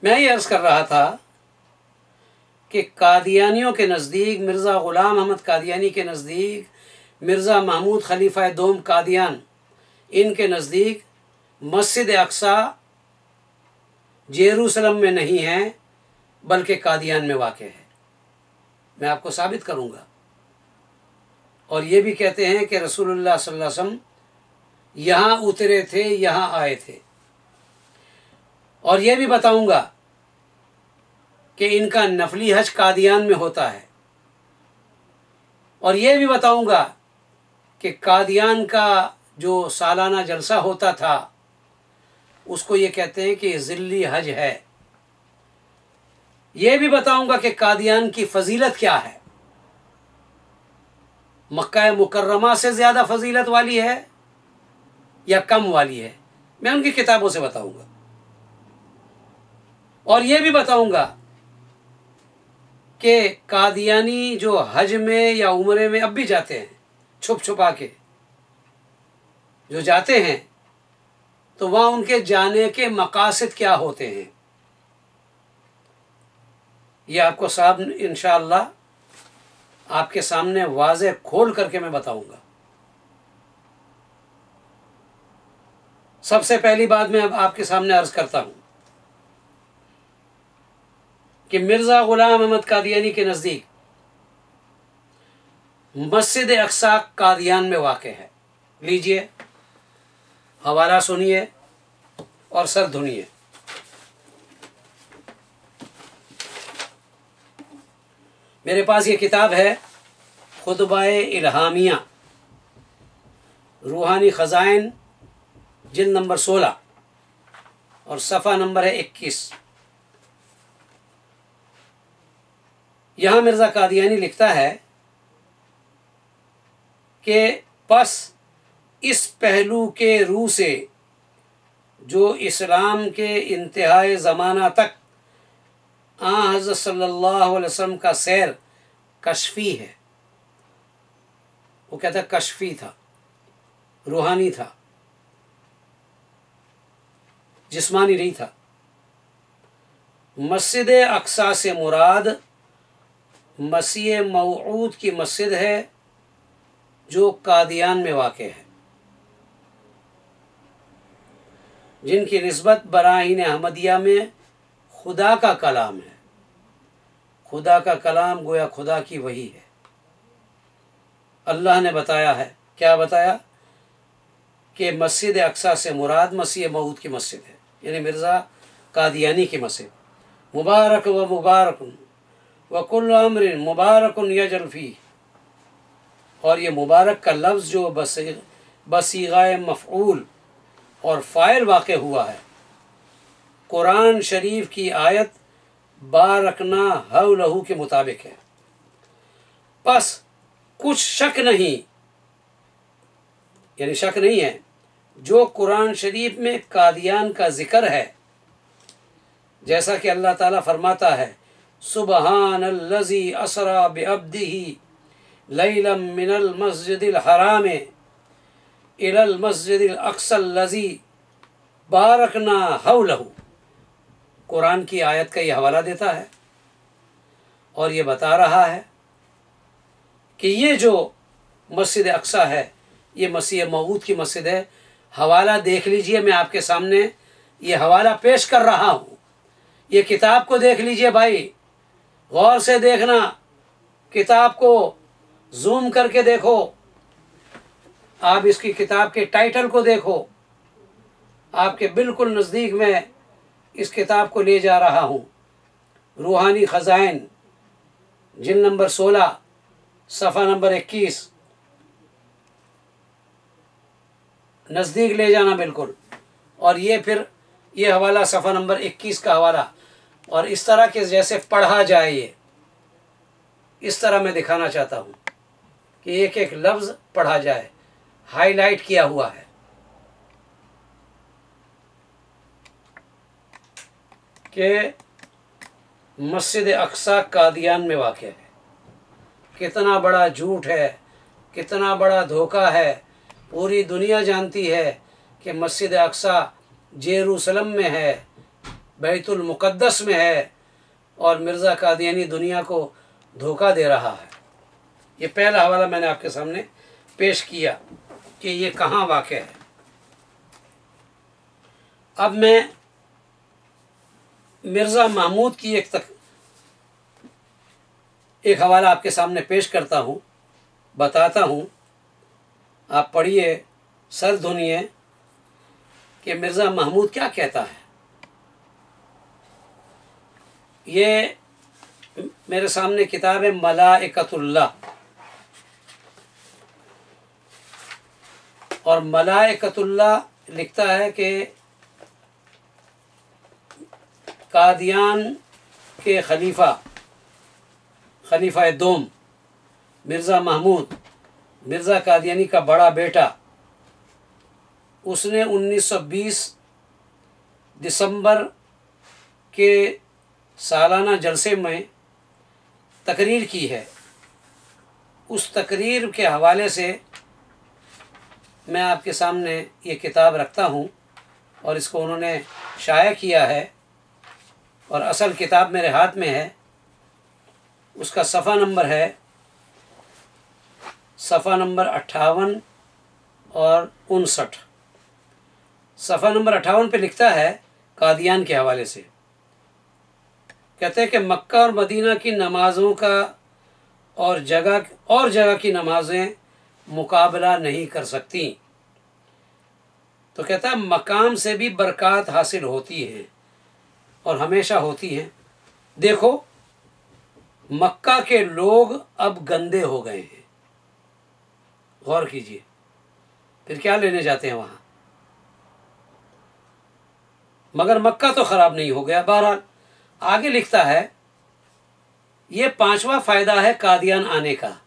मैं ये अर्ज़ कर रहा था कि कादियानियों के नज़दीक, मिर्ज़ा ग़ुलाम अहमद कादियानी के नज़दीक, मिर्ज़ा महमूद खलीफा दोम कादियान, इनके नज़दीक मस्जिद अक्सा जेरूसलम में नहीं है बल्कि कादियान में वाक़ है। मैं आपको साबित करूँगा। और ये भी कहते हैं कि रसूलुल्लाह सल्लल्लाहु अलैहि वसल्लम यहाँ उतरे थे, यहाँ आए थे। और ये भी बताऊँगा कि इनका नफली हज कादियान में होता है। और ये भी बताऊँगा कि कादियान का जो सालाना जलसा होता था उसको ये कहते हैं कि ज़िल्ली हज है। ये भी बताऊँगा कि कादियान की फ़जीलत क्या है, मक्का मुकर्रमा से ज़्यादा फजीलत वाली है या कम वाली है, मैं उनकी किताबों से बताऊंगा। और ये भी बताऊंगा कि कादियानी जो हज में या उम्रे में अब भी जाते हैं, छुप छुपा के जो जाते हैं, तो वहाँ उनके जाने के मकासद क्या होते हैं, ये आपको साहब इंशाअल्लाह आपके सामने वाज़े खोल करके मैं बताऊंगा। सबसे पहली बात मैं अब आपके सामने अर्ज करता हूं कि मिर्ज़ा ग़ुलाम अहमद कादियानी के नज़दीक मस्जिद अक्सा कादियान में वाक़ है। लीजिए, हवाला सुनिए और सर धुनिए। मेरे पास ये किताब है खुतबाए इल्हामिया, रूहानी ख़ज़ाइन, जिल्द नंबर 16 और सफ़ा नंबर है 21। यहाँ मिर्ज़ा कादियानी लिखता है कि बस इस पहलू के रू से जो इस्लाम के इंतहाए ज़माना तक हज़रत सल्लल्लाहु अलैहि वसल्लम का सैर कशफ़ी है। वो कहता है कशफ़ी था, रूहानी था, जिस्मानी नहीं था। मस्जिद अक्सा से मुराद मसीह मौऊद की मस्जिद है जो कादियान में वाक़ है, जिनकी निस्बत बराहीन अहमदिया में खुदा का कलाम है। खुदा का कलाम गोया खुदा की वही है। अल्लाह ने बताया है, क्या बताया कि मस्जिद अक्सा से मुराद मसीह मऊद की मस्जिद है, यानी मिर्ज़ा कादियानी की मस्जिद। मुबारक व मुबारकुन व कुल्लु अम्रिन मुबारकुन यजल फी। और ये मुबारक का लफ्ज़ जो बसीग़ाए मफ़ऊल और फ़ाइल वाक़ हुआ है, कुरान शरीफ की आयत बारकना हौलहू के मुताबिक है। बस कुछ शक नहीं, यानी शक नहीं है, जो कुरान शरीफ में कादियान का जिक्र है, जैसा कि अल्लाह ताला फरमाता है सुबहानल्लज़ी असरा बिअब्दिही लैलम मिनल मस्जिदिल हराम इलल मस्जिदिल अक्सल्लज़ी बारकना हौलहू। कुरान की आयत का ये हवाला देता है और ये बता रहा है कि ये जो मस्जिद अक्सा है ये मसीह मऊद की मस्जिद है। हवाला देख लीजिए, मैं आपके सामने ये हवाला पेश कर रहा हूँ। ये किताब को देख लीजिए भाई, गौर से देखना, किताब को जूम करके देखो, आप इसकी किताब के टाइटल को देखो। आपके बिल्कुल नज़दीक में इस किताब को ले जा रहा हूँ। रूहानी ख़ज़ाइन, जिल्द नंबर 16 सफ़ा नंबर 21। नज़दीक ले जाना बिल्कुल। और ये फिर ये हवाला सफ़ा नंबर 21 का हवाला, और इस तरह के जैसे पढ़ा जाए, ये इस तरह मैं दिखाना चाहता हूँ कि एक एक लफ्ज़ पढ़ा जाए, हाईलाइट किया हुआ है। कि मस्जिद अक्सा कादियान में वाक़ है। कितना बड़ा झूठ है, कितना बड़ा धोखा है। पूरी दुनिया जानती है कि मस्जिद अक्सा जेरूसलम में है, बैतुल मुक़द्दस में है और मिर्ज़ा कादियानी दुनिया को धोखा दे रहा है। ये पहला हवाला मैंने आपके सामने पेश किया कि ये कहाँ वाक़ है। अब मैं मिर्ज़ा महमूद की एक हवाला आपके सामने पेश करता हूँ, बताता हूँ, आप पढ़िए, सर धुनिए कि मिर्ज़ा महमूद क्या कहता है। ये मेरे सामने किताब है मलाइकतुल्लाह, और मलाइकतुल्लाह लिखता है कि कादियान के खलीफा दोम मिर्ज़ा महमूद, मिर्ज़ा कादियानी का बड़ा बेटा, उसने 1920 दिसंबर के सालाना जलसे में तकरीर की है। उस तकरीर के हवाले से मैं आपके सामने ये किताब रखता हूँ और इसको उन्होंने शाया किया है और असल किताब मेरे हाथ में है। उसका सफ़ा नंबर है सफ़ा नंबर 58 और 59। सफ़ा नंबर 58 पे लिखता है कादियान के हवाले से, कहते हैं कि मक्का और मदीना की नमाज़ों का और जगह की नमाज़ें मुकाबला नहीं कर सकती। तो कहता है मकाम से भी बरक़ात हासिल होती है और हमेशा होती हैं। देखो मक्का के लोग अब गंदे हो गए हैं, गौर कीजिए, फिर क्या लेने जाते हैं वहाँ, मगर मक्का तो ख़राब नहीं हो गया। बहरहाल आगे लिखता है, ये 5वां फ़ायदा है कादियान आने का।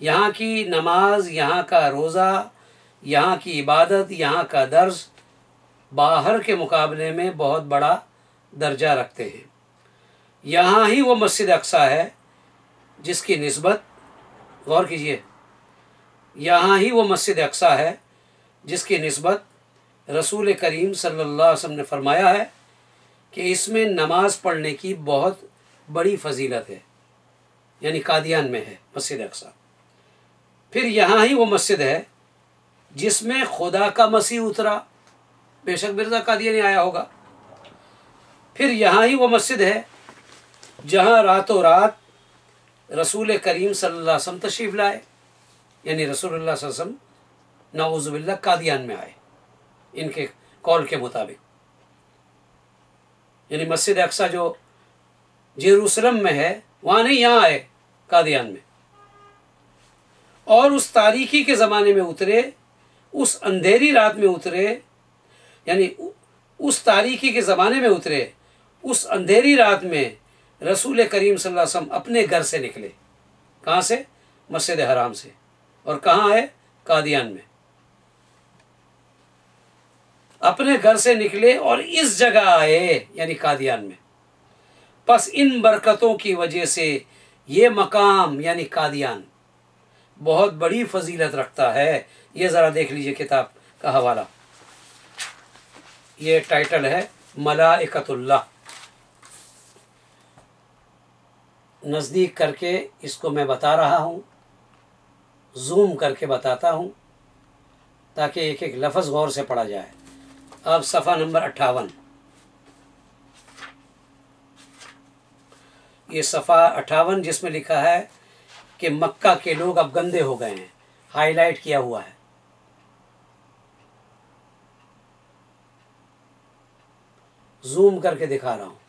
यहाँ की नमाज, यहाँ का रोज़ा, यहाँ की इबादत, यहाँ का दर्स बाहर के मुकाबले में बहुत बड़ा दर्जा रखते हैं। यहाँ ही वो मस्जिद अक्सा है जिसकी निस्बत, गौर कीजिए, यहाँ ही वो मस्जिद अक्सा है जिसकी निस्बत रसूल करीम सल्लल्लाहु अलैहि वसल्लम ने फरमाया है कि इसमें नमाज पढ़ने की बहुत बड़ी फजीलत है, यानी कादियान में है मस्जिद अक्सा। फिर यहाँ ही वो मस्जिद है जिसमें खुदा का मसीह उतरा, बेशक मिर्ज़ा कादियानी आया होगा। फिर यहाँ ही वो मस्जिद है जहाँ रातों रात रसूल करीम सल्लल्लाहु अलैहि वसल्लम तशरीफ़ लाए, यानी रसूलुल्लाह सल्लल्लाहु अलैहि वसल्लम नऊज़ुबिल्लाह कादियान में आए, इनके कौल के मुताबिक। यानी मस्जिद अक्सा जो जेरूसलम में है वहाँ नहीं, यहाँ आए कादियान में। और उस तारीकी के ज़माने में उतरे, उस अंधेरी रात में उतरे, यानी उस तारीकी के ज़माने में उतरे, उस अंधेरी रात में रसूल करीम सल्लल्लाहु अलैहि वसल्लम अपने घर से निकले। कहाँ से? मस्जिद हराम से। और कहाँ है? कादियान में। अपने घर से निकले और इस जगह आए, यानी कादियान में। बस इन बरकतों की वजह से ये मकाम यानी कादियान बहुत बड़ी फजीलत रखता है। ये ज़रा देख लीजिए किताब का हवाला, ये टाइटल है मलाइकतुल्लाह। नज़दीक करके इसको मैं बता रहा हूँ, जूम करके बताता हूँ ताकि एक एक लफ्ज़ गौर से पढ़ा जाए। अब सफ़ा नंबर 58, ये सफ़ा 58 जिसमें लिखा है कि मक्का के लोग अब गंदे हो गए हैं, हाईलाइट किया हुआ है। जूम करके दिखा रहा हूँ,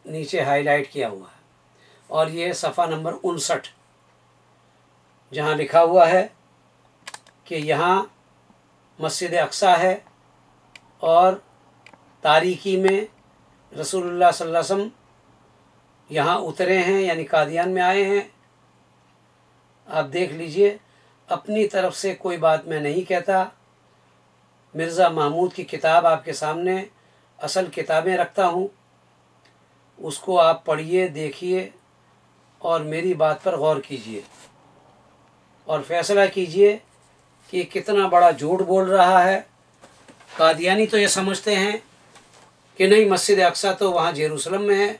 नीचे हाईलाइट किया हुआ है। और ये सफ़ा नंबर 59 जहाँ लिखा हुआ है कि यहाँ मस्जिद अक्सा है और तारीकी में रसूलुल्लाह सल्लल्लाहु अलैहि वसल्लम यहाँ उतरे हैं, यानी कादियान में आए हैं। आप देख लीजिए, अपनी तरफ से कोई बात मैं नहीं कहता। मिर्ज़ा महमूद की किताब आपके सामने, असल किताबें रखता हूँ, उसको आप पढ़िए, देखिए और मेरी बात पर गौर कीजिए और फैसला कीजिए कि कितना बड़ा झूठ बोल रहा है कादियानी तो ये समझते हैं कि नहीं, मस्जिद अक्सा तो वहाँ जेरूसलम में है,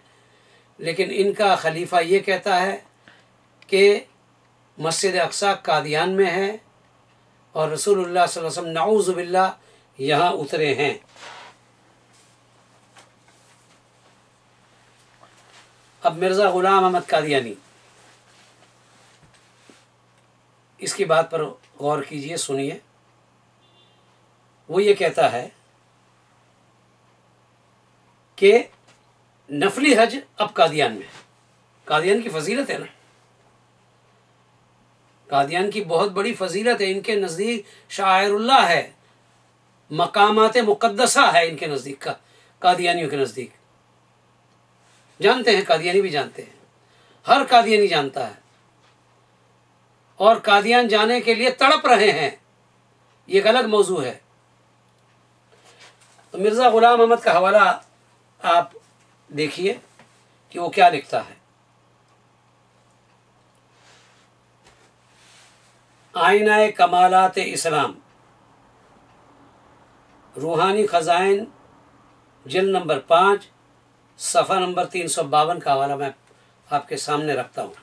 लेकिन इनका खलीफा ये कहता है कि मस्जिद अक्सा कादियान में है और रसूलुल्लाह सल्लल्लाहु अलैहि वसल्लम नाऊज़ु बिल्लाह यहाँ उतरे हैं। अब मिर्ज़ा ग़ुलाम अहमद कादियानी, इसकी बात पर गौर कीजिए, सुनिए। वो ये कहता है कि नफली हज अब कादियान में है। कादियान की फजीलत है ना, कादियान की बहुत बड़ी फजीलत है। इनके नज़दीक शायरुल्लाह है, मकामात मुक़द्दसा है इनके नज़दीक का, कादियानियों के नज़दीक। जानते हैं, कादियानी भी जानते हैं, हर कादियानी जानता है और कादियान जाने के लिए तड़प रहे हैं, ये एक अलग मौजू है। तो मिर्ज़ा ग़ुलाम अहमद का हवाला आप देखिए कि वो क्या लिखता है। आईना कमालात इस्लाम, रूहानी ख़ज़ाइन, जिल्द नंबर 5, सफ़ा नंबर 352 का हवाला मैं आपके सामने रखता हूँ।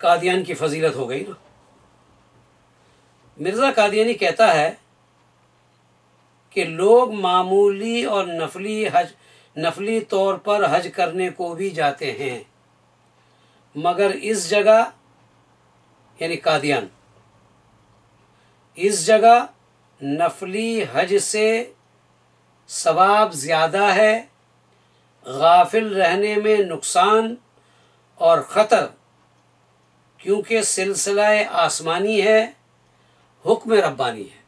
कादियान की फजीलत हो गई ना। मिर्ज़ा कादियानी कहता है कि लोग मामूली और नफली तौर पर हज करने को भी जाते हैं, मगर इस जगह यानी कादियान, इस जगह नफली हज से सवाब ज़्यादा है, गाफिल रहने में नुकसान और ख़तर, क्योंकि सिलसिला आसमानी है, हुक्म रब्बानी है,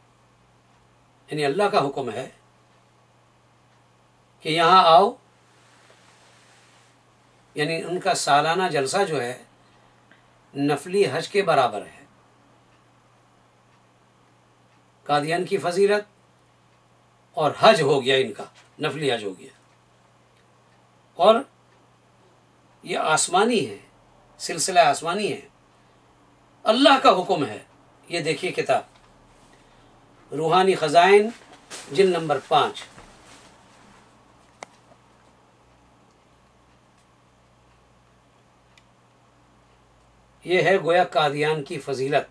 यानी अल्लाह का हुक्म है कि यहाँ आओ। यानी उनका सालाना जलसा जो है नफली हज के बराबर है। कादियान की फजीलत और हज हो गया इनका, नफली हज हो गया, और ये आसमानी है, सिलसिला आसमानी है, अल्लाह का हुक्म है। ये देखिए किताब रूहानी ख़ज़ाइन, जिल्द नंबर 5। ये है गोया कादियान की फजीलत।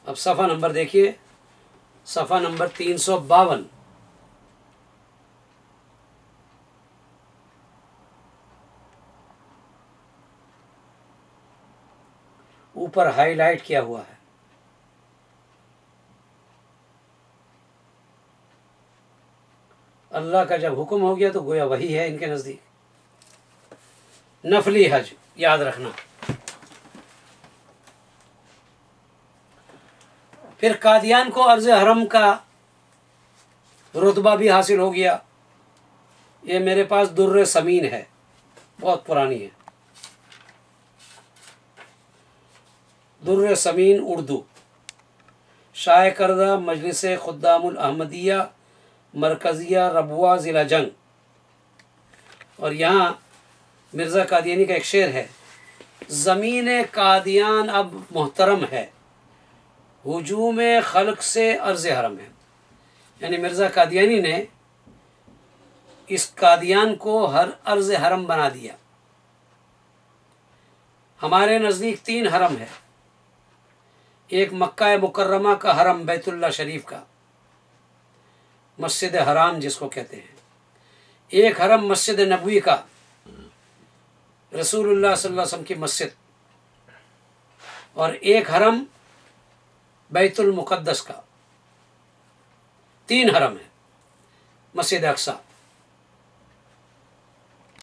अब सफ़ा नंबर देखिए, सफ़ा नंबर 352। ऊपर हाईलाइट किया हुआ है। अल्लाह का जब हुक्म हो गया तो गोया वही है इनके नज़दीक नफली हज, याद रखना। फिर कादियान को अर्ज़ हरम का रुतबा भी हासिल हो गया। ये मेरे पास दुर्र समीन है, बहुत पुरानी है, दुर्र समीन उर्दू, शाये करदा मजलिस खुद्दामुल अहमदिया मरकज़िया रबुआ ज़िला जंग। और यहाँ मिर्ज़ा कादियानी का एक शेर है, ज़मीन कादियान अब मोहतरम है, हुजूम खल्क से अर्ज़ हरम है। यानी मिर्ज़ा कादियानी ने इस कादियान को हर अर्ज़ हरम बना दिया। हमारे नज़दीक 3 हरम है, एक मक्का मुकर्रमा का हरम बैतुल्लाह शरीफ का, मस्जिद हराम जिसको कहते हैं, एक हरम मस्जिद नबवी का, रसूलुल्लाह सल्लल्लाहु अलैहि वसल्लम की मस्जिद, और एक हरम बैतुल मुक़द्दस का। 3 हरम है, मस्जिद अक्सा।